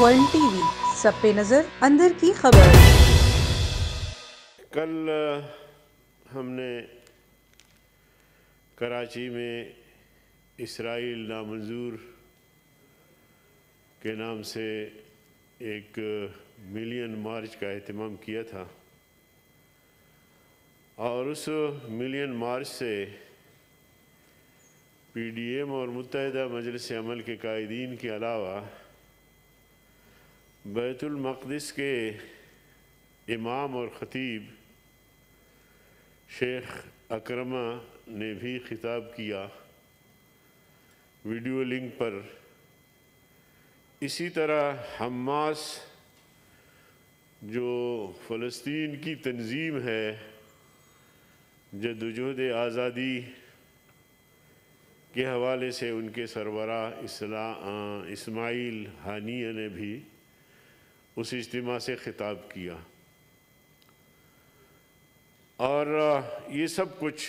World T V, سب پہ نظر، اندر کی خبر۔ کل ہم نے کراچی میں اسرائیل نامنظور کے نام سے ایک ملین مارچ کا اہتمام کیا تھا، اور اس ملین مارچ سے پی ڈی ایم اور متحدہ مجلس عمل کے قائدین کے علاوہ بیت المقدس کے امام اور خطیب شیخ اکرمہ نے بھی خطاب کیا ویڈیو لنک پر۔ اسی طرح حماس جو فلسطین کی تنظیم ہے، جدوجہد آزادی کے حوالے سے ان کے سربراہ اسماعیل ہانیہ نے بھی اس اجتماع سے خطاب کیا، اور یہ سب کچھ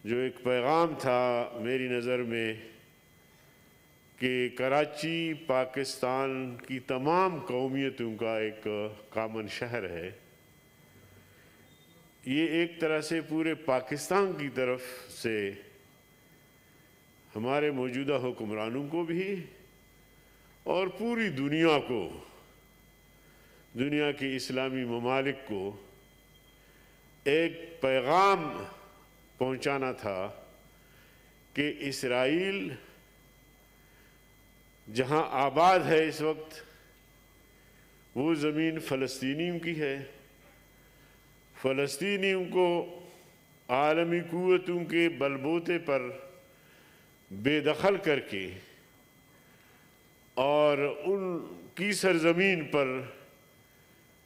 جو ایک پیغام تھا میری نظر میں کہ کراچی پاکستان کی تمام قومیتوں کا ایک کامن شہر ہے، یہ ایک طرح سے پورے پاکستان کی طرف سے ہمارے موجودہ حکمرانوں کو بھی اور پوری دنیا کو، دنیا کے اسلامی ممالک کو ایک پیغام پہنچانا تھا کہ اسرائیل جہاں آباد ہے اس وقت، وہ زمین فلسطینیوں کی ہے۔ فلسطینیوں کو عالمی قوتوں کے بلبوتے پر بے دخل کر کے اور ان کی سرزمین پر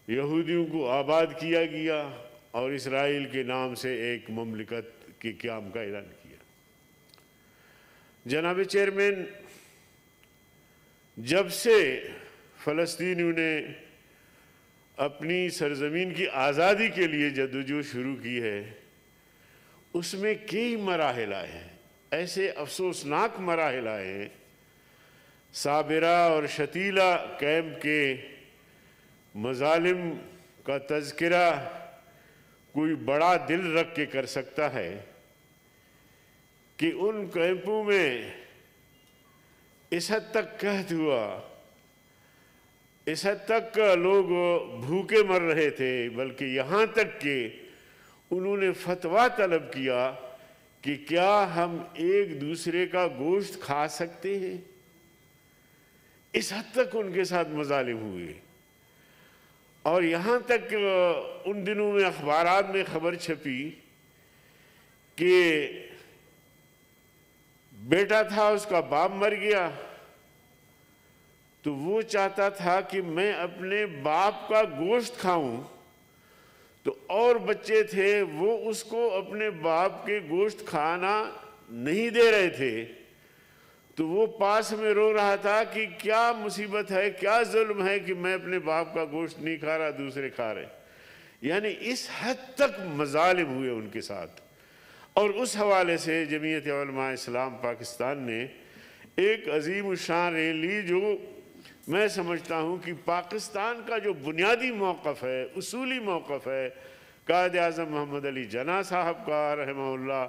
یہودیوں کو آباد کیا گیا اور اسرائیل کے نام سے ایک مملکت کے قیام کا اعلان کیا۔ جناب چیئرمین، جب سے فلسطینیوں نے اپنی سرزمین کی آزادی کے لیے جدوجہد شروع کی ہے، اس میں کئی مراحل آئے ہیں، ایسے افسوسناک مراحل آئے ہیں۔ صابرہ اور شتیلہ کیمپ کے مظالم کا تذکرہ کوئی بڑا دل رکھ کے کر سکتا ہے کہ ان کیمپوں میں اس حد تک قحط ہوا، اس حد تک لوگ بھوکے مر رہے تھے، بلکہ یہاں تک کہ انہوں نے فتویٰ طلب کیا کہ کیا ہم ایک دوسرے کا گوشت کھا سکتے ہیں۔ اس حد تک ان کے ساتھ مظالم ہوئے، اور یہاں تک ان دنوں میں اخبارات میں خبر چھپی کہ بیٹا تھا، اس کا باپ مر گیا، تو وہ چاہتا تھا کہ میں اپنے باپ کا گوشت کھاؤں، تو اور بچے تھے وہ اس کو اپنے باپ کے گوشت کھانا نہیں دے رہے تھے، تو وہ پاس میں رو رہا تھا کہ کیا مصیبت ہے، کیا ظلم ہے کہ میں اپنے باپ کا گوشت نہیں کھا رہا، دوسرے کھا رہے۔ یعنی اس حد تک مظالم ہوئے ان کے ساتھ۔ اور اس حوالے سے جمعیت علماء اسلام پاکستان نے ایک عظیم الشان ریلی، جو میں سمجھتا ہوں کہ پاکستان کا جو بنیادی موقف ہے، اصولی موقف ہے، قائد اعظم محمد علی جناح صاحب کا رحمہ اللہ،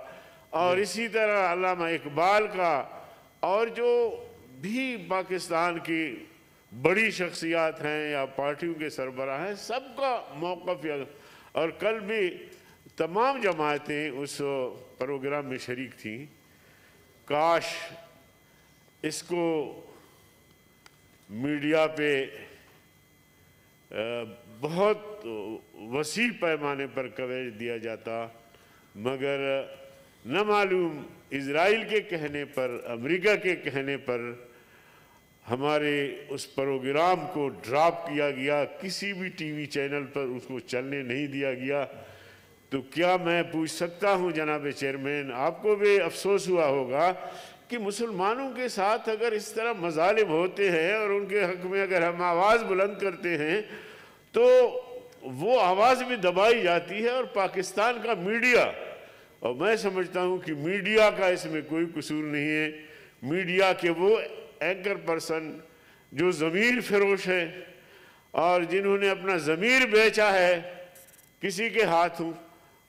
اور اسی طرح علامہ اقبال کا، اور جو بھی پاکستان کی بڑی شخصیات ہیں یا پارٹیوں کے سربراہ ہیں، سب کا موقف، اور کل بھی تمام جماعتیں اس پروگرام میں شریک تھیں۔ کاش اس کو میڈیا پہ بہت وسیع پیمانے پر کوریج دیا جاتا، مگر نہ معلوم اسرائیل کے کہنے پر، امریکہ کے کہنے پر ہمارے اس پروگرام کو ڈراپ کیا گیا، کسی بھی ٹی وی چینل پر اس کو چلنے نہیں دیا گیا۔ تو کیا میں پوچھ سکتا ہوں جناب چیئرمین، آپ کو بھی افسوس ہوا ہوگا کہ مسلمانوں کے ساتھ اگر اس طرح مظالم ہوتے ہیں اور ان کے حق میں اگر ہم آواز بلند کرتے ہیں تو وہ آواز بھی دبائی جاتی ہے، اور پاکستان کا میڈیا، اور میں سمجھتا ہوں کہ میڈیا کا اس میں کوئی قصور نہیں ہے۔ میڈیا کے وہ اینکر پرسن جو ضمیر فروش ہے اور جنہوں نے اپنا ضمیر بیچا ہے کسی کے ہاتھوں،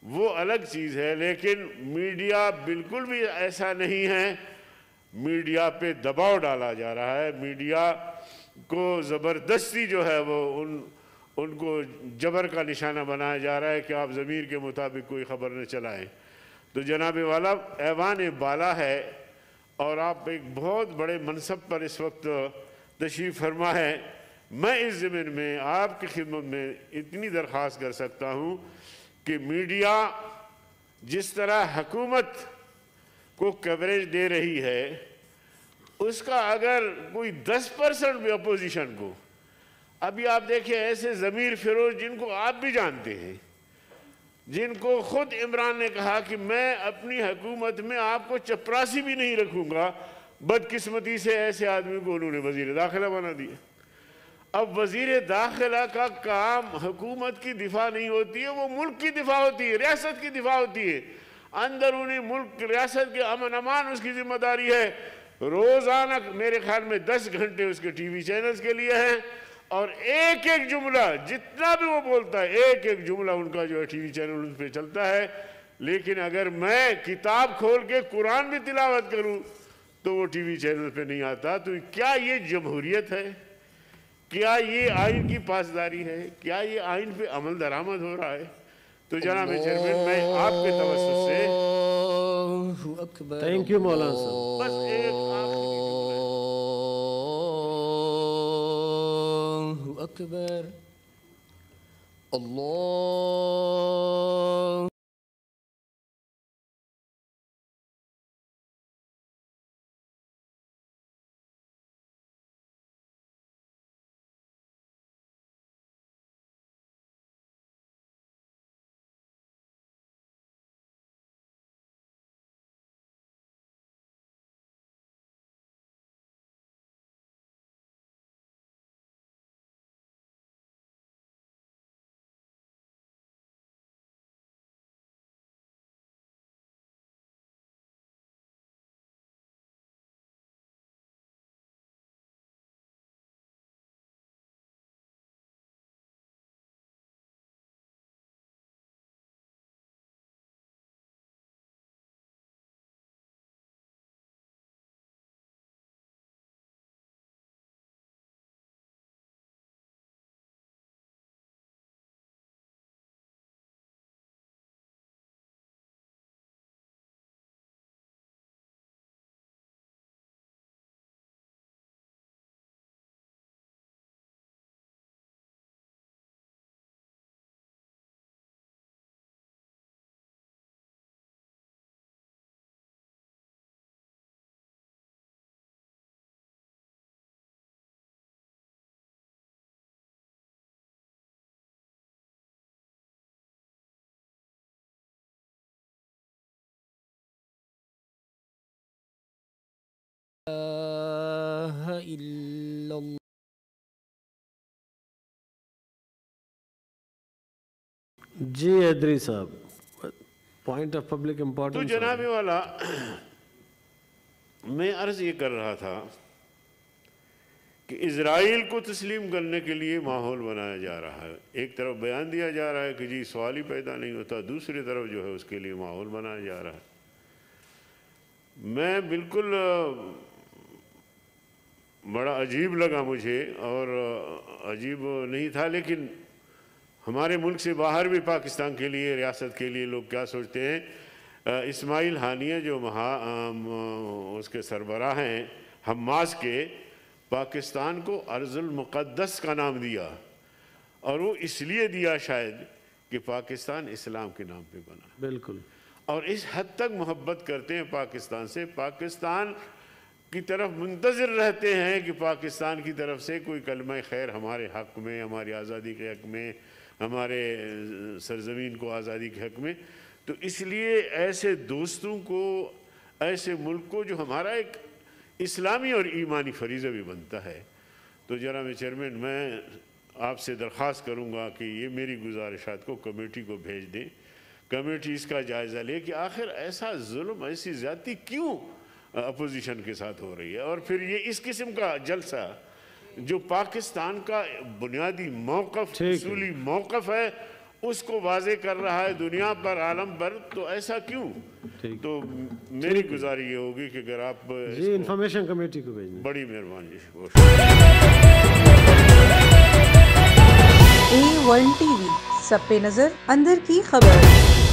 وہ الگ چیز ہے۔ لیکن میڈیا بالکل بھی ایسا نہیں ہے، میڈیا پہ دباؤ ڈالا جا رہا ہے، میڈیا کو زبردستی جو ہے وہ ان کو جبر کا نشانہ بنایا جا رہا ہے کہ آپ ضمیر کے مطابق کوئی خبر نہ چلائیں۔ تو جناب والا ایوان بالا ہے اور آپ ایک بہت بڑے منصب پر اس وقت تشریف فرما ہے۔ میں اس ضمن میں آپ کی خدمت میں اتنی درخواست کر سکتا ہوں کہ میڈیا جس طرح حکومت کو کوریج دے رہی ہے، اس کا اگر کوئی 10% بھی اپوزیشن کو، ابھی آپ دیکھیں ایسے ضمیر فروش جن کو آپ بھی جانتے ہیں، جن کو خود عمران نے کہا کہ میں اپنی حکومت میں آپ کو چپراسی بھی نہیں رکھوں گا، بدقسمتی سے ایسے آدمی کو انہوں نے وزیر داخلہ بنا دیا۔ اب وزیر داخلہ کا کام حکومت کی دفاع نہیں ہوتی ہے، وہ ملک کی دفاع ہوتی ہے، ریاست کی دفاع ہوتی ہے، اندرونی ملک ریاست کے امن امان اس کی ذمہ داری ہے۔ روزانہ میرے خیال میں 10 گھنٹے اس کے ٹی وی چینلز کے لیے ہیں، اور ایک ایک جملہ جتنا بھی وہ بولتا ہے، ایک ایک جملہ ان کا جو ہے ٹی وی چینل ان پہ چلتا ہے۔ لیکن اگر میں کتاب کھول کے قرآن بھی تلاوت کروں تو وہ ٹی وی چینل پہ نہیں آتا۔ تو کیا یہ جمہوریت ہے؟ کیا یہ آئین کی پاسداری ہے؟ کیا یہ آئین پہ عمل درآمد ہو رہا ہے؟ تو جناب چیئرمین، میں آپ کے توسط سے تھینک یو مولانا صاحب۔ بس ایک اکبر اللہ الا اللہ۔ جی ادری صاحب، پوائنٹ آف پبلک تو امپورٹنس۔ جناب والا میں عرض یہ کر رہا تھا کہ اسرائیل کو تسلیم کرنے کے لیے ماحول بنایا جا رہا ہے۔ ایک طرف بیان دیا جا رہا ہے کہ جی سوال ہی پیدا نہیں ہوتا، دوسری طرف جو ہے اس کے لیے ماحول بنایا جا رہا ہے۔ میں بالکل بڑا عجیب لگا مجھے، اور عجیب نہیں تھا، لیکن ہمارے ملک سے باہر بھی پاکستان کے لیے، ریاست کے لیے لوگ کیا سوچتے ہیں۔ اسماعیل ہانیہ جو اس کے سربراہ ہیں حماس کے، پاکستان کو ارض المقدس کا نام دیا، اور وہ اس لیے دیا شاید کہ پاکستان اسلام کے نام پہ بنا، بالکل، اور اس حد تک محبت کرتے ہیں پاکستان سے، پاکستان کی طرف منتظر رہتے ہیں کہ پاکستان کی طرف سے کوئی کلمہ خیر ہمارے حق میں، ہماری آزادی کے حق میں، ہمارے سرزمین کو آزادی کے حق میں۔ تو اس لیے ایسے دوستوں کو، ایسے ملک کو جو ہمارا ایک اسلامی اور ایمانی فریضہ بھی بنتا ہے۔ تو جناب چیئرمین، میں آپ سے درخواست کروں گا کہ یہ میری گزارشات کو کمیٹی کو بھیج دیں، کمیٹی اس کا جائزہ لے کہ آخر ایسا ظلم، ایسی زیادتی کیوں اپوزیشن کے ساتھ ہو رہی ہے، اور پھر یہ اس قسم کا جلسہ جو پاکستان کا بنیادی موقف اصولی موقف ہے اس کو واضح کر رہا ہے دنیا پر عالم پر، تو ایسا کیوں؟ تو میری گزارش یہ ہوگی کہ اگر آپ جی انفارمیشن کمیٹی کو بھیجیں. بڑی مہربانی. A1 TV سب پہ نظر، اندر کی خبر.